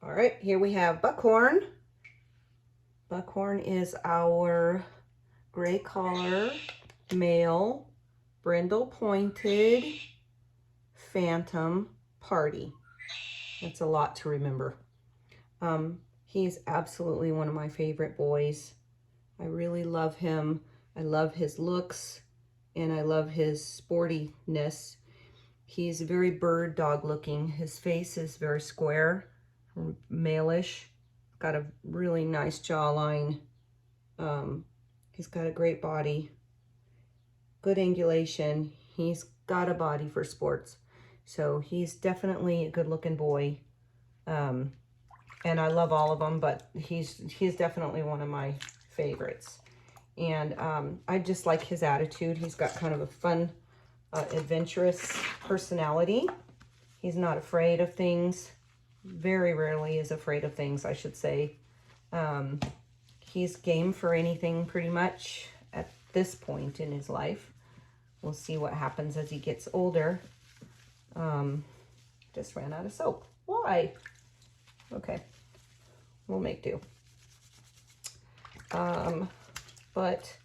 All right, here we have Buckhorn. Buckhorn is our gray collar, male, brindle pointed, phantom party. That's a lot to remember. He's absolutely one of my favorite boys. I really love him. I love his looks and I love his sportiness. He's very bird dog looking. His face is very square, malish. Got a really nice jawline. He's got a great body, good angulation. He's got a body for sports. So he's definitely a good looking boy. And I love all of them, but he's definitely one of my favorites. And I just like his attitude. He's got kind of a fun, adventurous personality. He's not afraid of things. Very rarely is afraid of things, I should say. He's game for anything pretty much at this point in his life. We'll see what happens as he gets older. Just ran out of soap. Why? Okay, we'll make do. But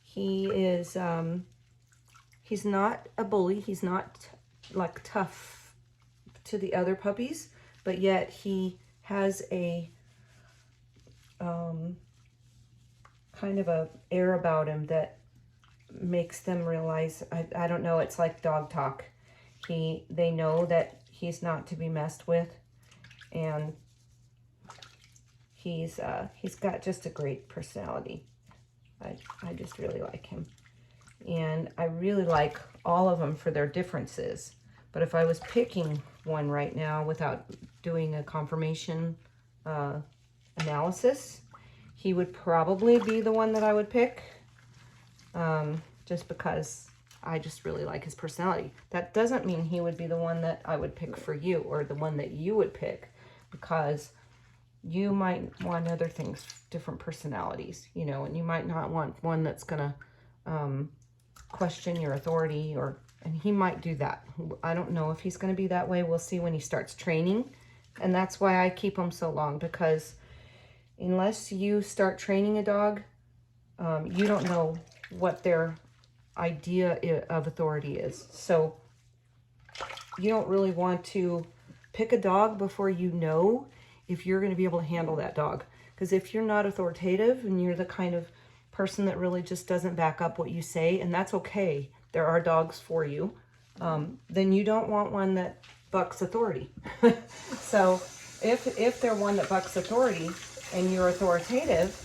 he is, he's not a bully. He's not like tough to the other puppies, but yet he has a kind of a air about him that makes them realize, I don't know, it's like dog talk. They know that he's not to be messed with, and he's got just a great personality. I just really like him. And I really like all of them for their differences. But if I was picking one right now without doing a confirmation analysis, he would probably be the one that I would pick, just because I just really like his personality. That doesn't mean he would be the one that I would pick for you, or the one that you would pick, because you might want other things, different personalities, you know, and you might not want one that's gonna question your authority, and he might do that. I don't know if he's gonna be that way. We'll see when he starts training. And that's why I keep him so long, because unless you start training a dog, you don't know what their idea of authority is. So you don't really want to pick a dog before you know if you're going to be able to handle that dog. Because if you're not authoritative and you're the kind of person that really just doesn't back up what you say, and that's okay, there are dogs for you, then you don't want one that bucks authority. So if they're one that bucks authority and you're authoritative,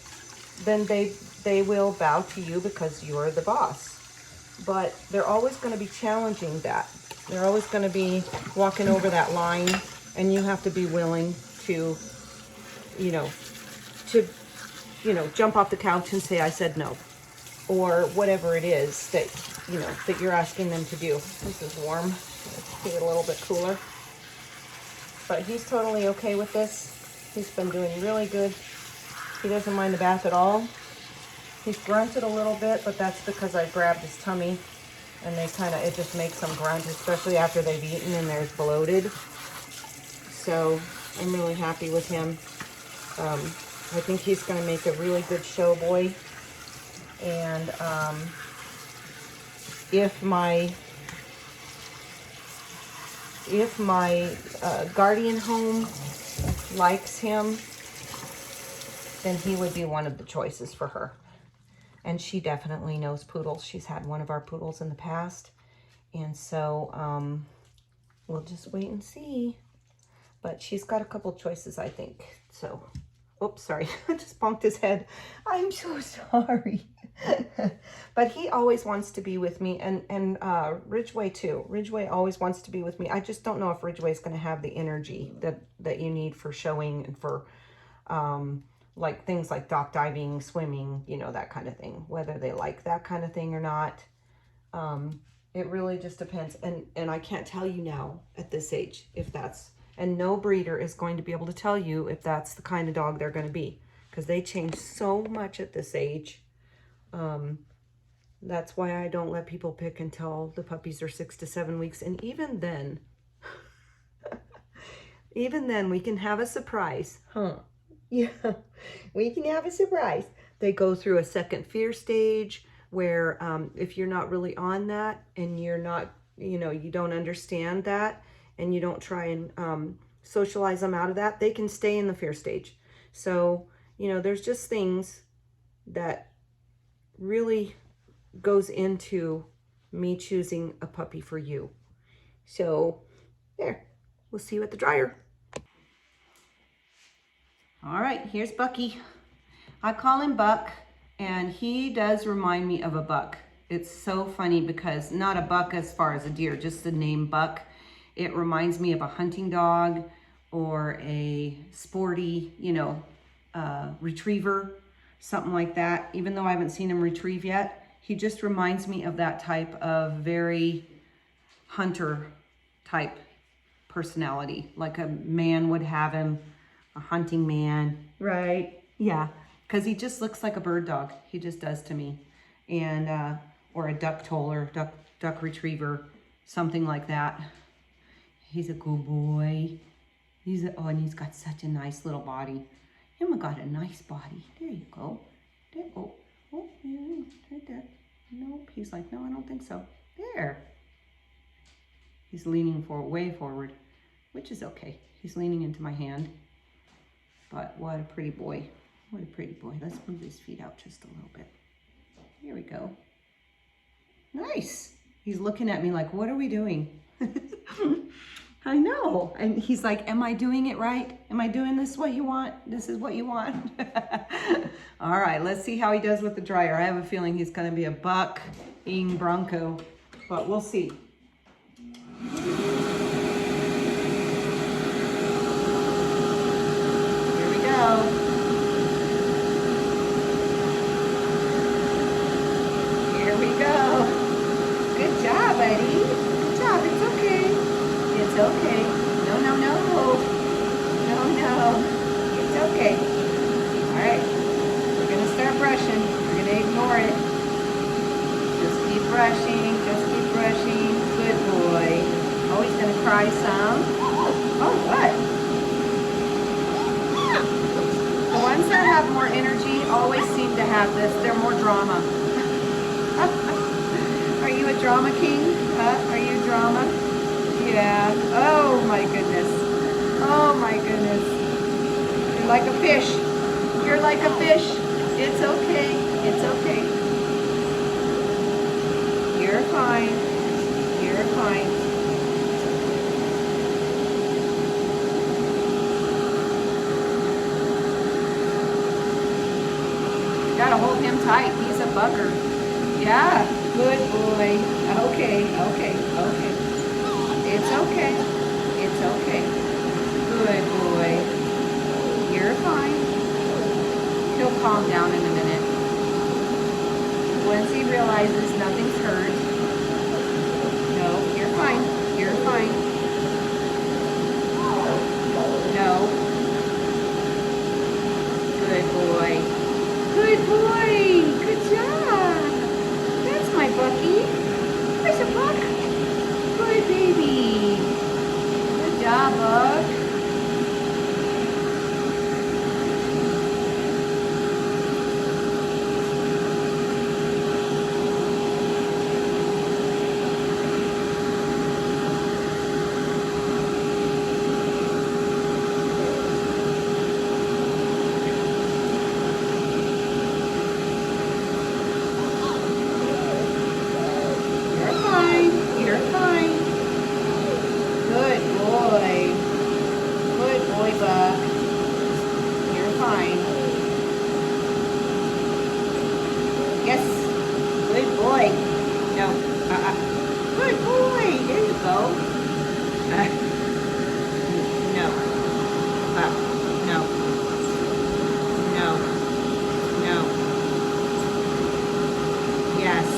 then they will bow to you because you're the boss. But they're always going to be challenging that. They're always going to be walking over that line, and you have to be willing to, jump off the couch and say, I said no, or whatever it is that, that you're asking them to do. This is warm. Let's get it a little bit cooler. But he's totally okay with this. He's been doing really good. He doesn't mind the bath at all. He's grunted a little bit, but that's because I grabbed his tummy, and it just makes them grunt, especially after they've eaten and they're bloated. So I'm really happy with him. I think he's going to make a really good show boy. And if my guardian home likes him, then he would be one of the choices for her. And she definitely knows poodles. She's had one of our poodles in the past. And so we'll just wait and see. But she's got a couple choices, I think. So, oops, sorry. I just bonked his head. I'm so sorry. But he always wants to be with me. And Ridgway too. Ridgway always wants to be with me. I just don't know if Ridgway's going to have the energy that you need for showing and for like things like dock diving, swimming, that kind of thing. Whether they like that kind of thing or not, it really just depends. And I can't tell you now at this age if that's, and no breeder is going to be able to tell you if that's the kind of dog they're going to be, because they change so much at this age. That's why I don't let people pick until the puppies are 6 to 7 weeks. And even then, Even then, we can have a surprise. Huh? Yeah, we can have a surprise. They go through a second fear stage where if you're not really on that and you're not, you know, you don't understand that and you don't try and socialize them out of that, they can stay in the fear stage. So, you know, there's just things that really goes into me choosing a puppy for you. So there, we'll see you at the dryer. All right, here's Bucky. I call him Buck, and he does remind me of a buck. It's so funny because not a buck as far as a deer, just the name Buck. It reminds me of a hunting dog or a sporty, you know, retriever, something like that. Even though I haven't seen him retrieve yet, he just reminds me of that type of very hunter type personality, like a man would have him, a hunting man, right? Yeah, because he just looks like a bird dog. He just does to me. And, or a duck toller, duck retriever, something like that. He's a good boy. Oh, and he's got such a nice little body. Emma got a nice body. There you go. There, oh, yeah, right there. Nope, he's like, no, I don't think so. There. He's leaning way forward, which is okay. He's leaning into my hand. But what a pretty boy. What a pretty boy. Let's move his feet out just a little bit. Here we go. Nice. He's looking at me like, what are we doing? I know. And he's like, am I doing it right? Am I doing this what you want? This is what you want? All right, let's see how he does with the dryer. I have a feeling he's going to be a bucking bronco, but we'll see. Here we go. Here we go. Good job, buddy. Good job. It's okay. It's okay. No, no, no. No, no. It's okay. All right. We're going to start brushing. We're going to ignore it. Just keep brushing. Just keep brushing. Good boy. Oh, he's going to cry some. Oh, what? The ones that have more energy always seem to have this. They're more drama. Are you a drama king? Are you drama? Yeah. Oh my goodness. Oh my goodness. You're like a fish. You're like a fish. It's okay. It's okay. You're fine. You're fine. You gotta hold him tight. He's a bugger. Yeah. Good boy. Okay. Okay. Okay. It's okay. It's okay. Good boy. You're fine. He'll calm down in a minute. Once he realizes nothing's hurt. No, you're fine. You're fine. No. Good boy. Good boy. Good job. That's my Bucky. There's a Buck. Good baby. Good job, Buck.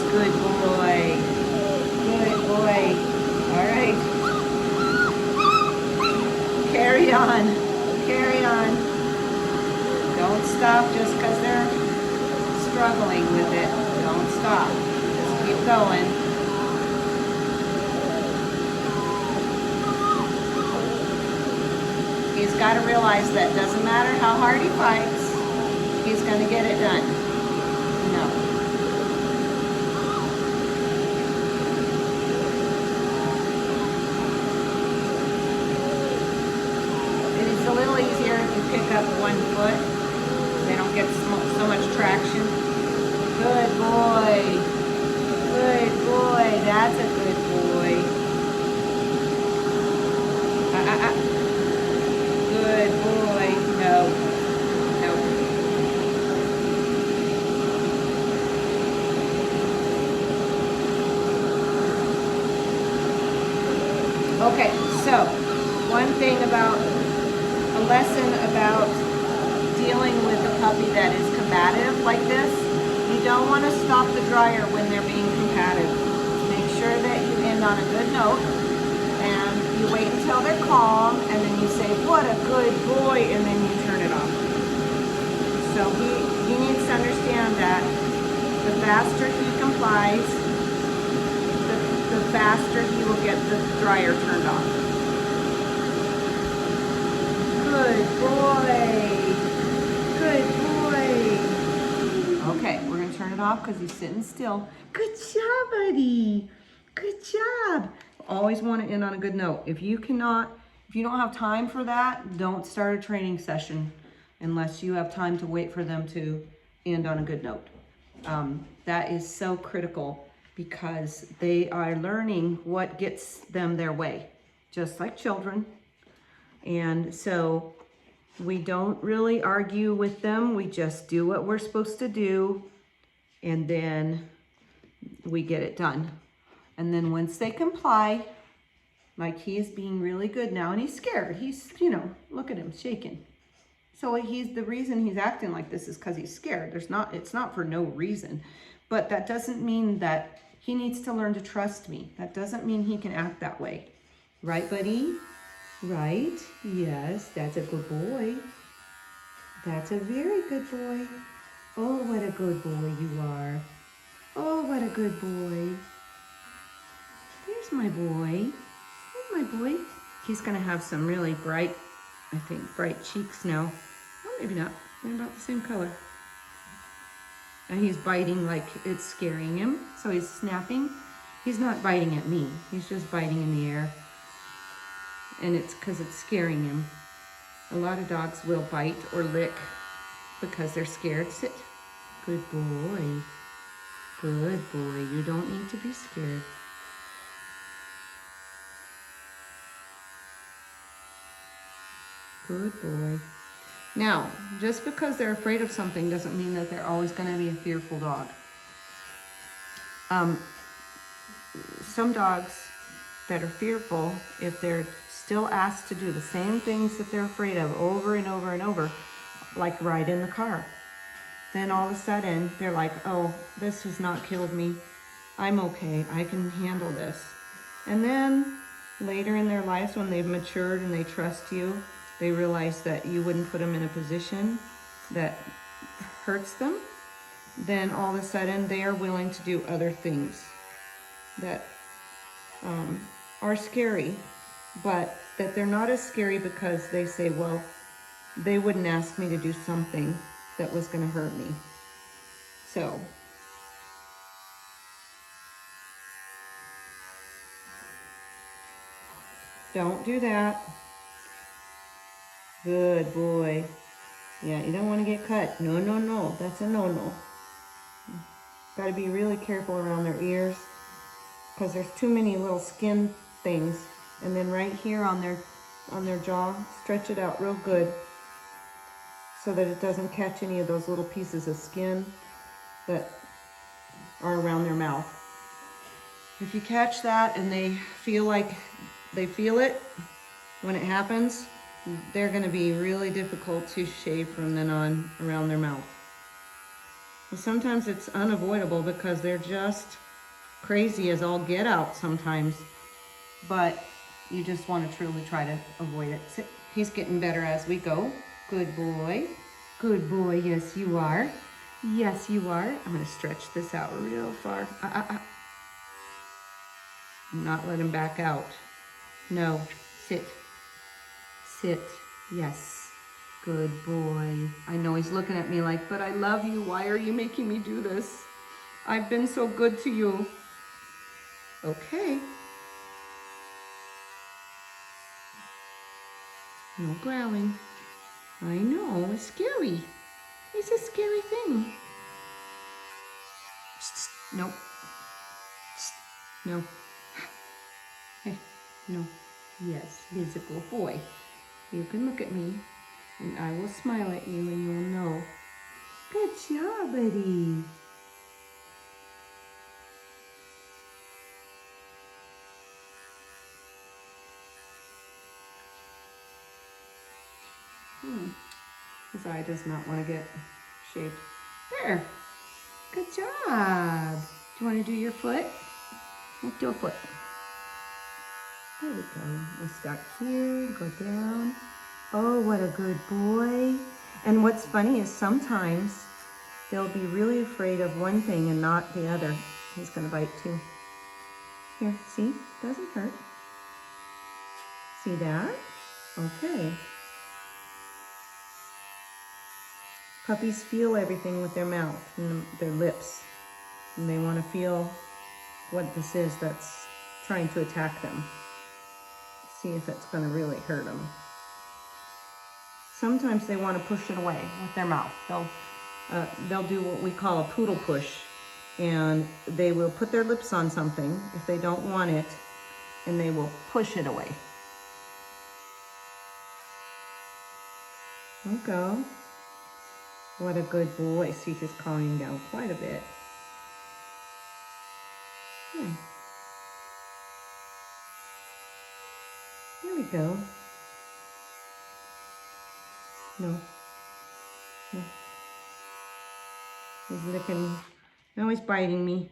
Good boy. Good boy. All right. Carry on. Carry on. Don't stop just because they're struggling with it. Don't stop. Just keep going. He's got to realize that doesn't matter how hard he fights, he's going to get it done. No. It's a little easier if you pick up one foot. They don't get so much traction. Good boy. Good boy. That's a good boy. Good boy. No. No. Okay, so one thing about a lesson about dealing with a puppy that is combative like this, you don't want to stop the dryer when they're being combative. Make sure that you end on a good note, and you wait until they're calm, and then you say, what a good boy, and then you turn it off. So he needs to understand that the faster he complies, the faster he will get the dryer turned off. Good boy. Good boy. Okay, we're going to turn it off because he's sitting still. Good job, buddy. Good job. Always want to end on a good note. If you don't have time for that, don't start a training session unless you have time to wait for them to end on a good note. That is so critical because they are learning what gets them their way, just like children. And so we don't really argue with them. We just do what we're supposed to do, and then we get it done. And then once they comply, like he is being really good now, and he's scared. He's, look at him shaking. So the reason he's acting like this is because he's scared. It's not for no reason. But that doesn't mean that he needs to learn to trust me. That doesn't mean he can act that way. Right, buddy? Right? Yes, that's a good boy. That's a very good boy. Oh, what a good boy you are. Oh, what a good boy. There's my boy. There's my boy. He's going to have some really bright cheeks now. Oh, maybe not. They're about the same color. And he's biting like it's scaring him. So he's snapping. He's not biting at me. He's just biting in the air. And it's because it's scaring him. A lot of dogs will bite or lick because they're scared. Sit. Good boy. Good boy. You don't need to be scared. Good boy. Now, just because they're afraid of something doesn't mean that they're always going to be a fearful dog. Some dogs that are fearful, if they're still asked to do the same things that they're afraid of over and over and over, like ride in the car, then all of a sudden they're like, oh, this has not killed me. I'm okay. I can handle this. And then later in their lives, when they've matured and they trust you, they realize that you wouldn't put them in a position that hurts them. Then all of a sudden they are willing to do other things that are scary, but that they're not as scary because they say, well, they wouldn't ask me to do something that was going to hurt me. So don't do that. Good boy. Yeah, you don't want to get cut. No, no, no. That's a no-no. Got to be really careful around their ears because there's too many little skin things. And then right here on their jaw, stretch it out real good so that it doesn't catch any of those little pieces of skin that are around their mouth. If you catch that and they feel it when it happens, they're going to be really difficult to shave from then on around their mouth. And sometimes it's unavoidable because they're just crazy as all get out sometimes, but you just want to truly try to avoid it. Sit. He's getting better as we go. Good boy. Good boy. Yes, you are. Yes, you are. I'm going to stretch this out real far. Not let him back out. No. Sit. Sit. Yes. Good boy. I know he's looking at me like, but I love you. Why are you making me do this? I've been so good to you. Okay. No growling. I know, it's scary. It's a scary thing. No. No. Hey, no. Yes, he's a good boy. You can look at me, and I will smile at you, and you'll know. Good job, buddy. His eye does not want to get shaved. There. Good job. Do you want to do your foot? Let's do a foot. There we go. We'll start here, go down. Oh, what a good boy. And what's funny is sometimes they'll be really afraid of one thing and not the other. He's going to bite too. Here, see? Doesn't hurt. See that? Okay. Puppies feel everything with their mouth and their lips. And they want to feel what this is that's trying to attack them. See if it's going to really hurt them. Sometimes they want to push it away with their mouth. They'll do what we call a poodle push, and they will put their lips on something if they don't want it, and they will push it away. There you go. What a good boy. See, he's calming down quite a bit. Yeah. There we go. No. No. He's licking. Now he's biting me.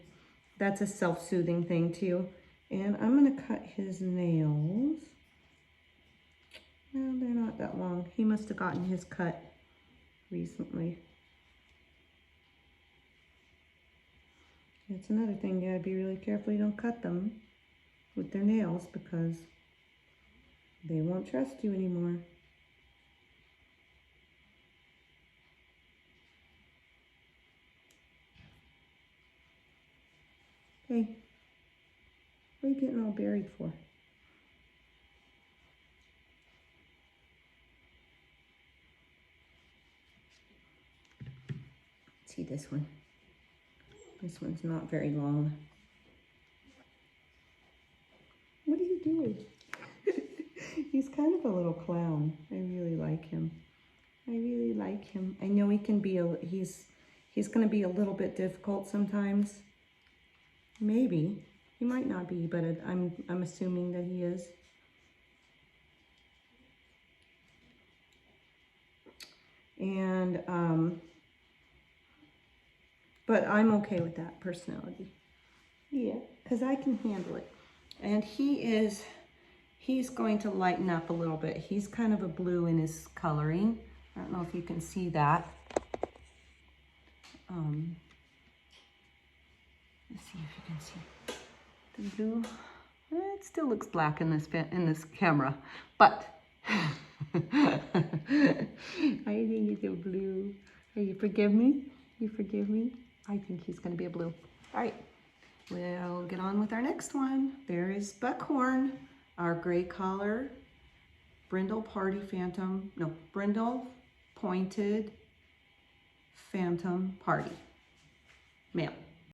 That's a self-soothing thing too. And I'm going to cut his nails. No, they're not that long. He must have gotten his cut recently. That's another thing. You gotta be really careful you don't cut them with their nails because they won't trust you anymore. Hey, what are you getting all buried for? See this one. This one's not very long. What are you doing? He's kind of a little clown. I really like him. I really like him. I know he can be he's going to be a little bit difficult sometimes. Maybe. He might not be, but I'm assuming that he is. And but I'm okay with that personality. Yeah, because I can handle it. And he's going to lighten up a little bit. He's kind of a blue in his coloring. I don't know if you can see that. Let's see if you can see the blue. It still looks black in this camera, but I think it's a blue. You forgive me? You forgive me? I think he's going to be a blue. All right, we'll get on with our next one. There is Buckhorn, our gray collar, brindle party phantom, no, brindle pointed phantom party, male.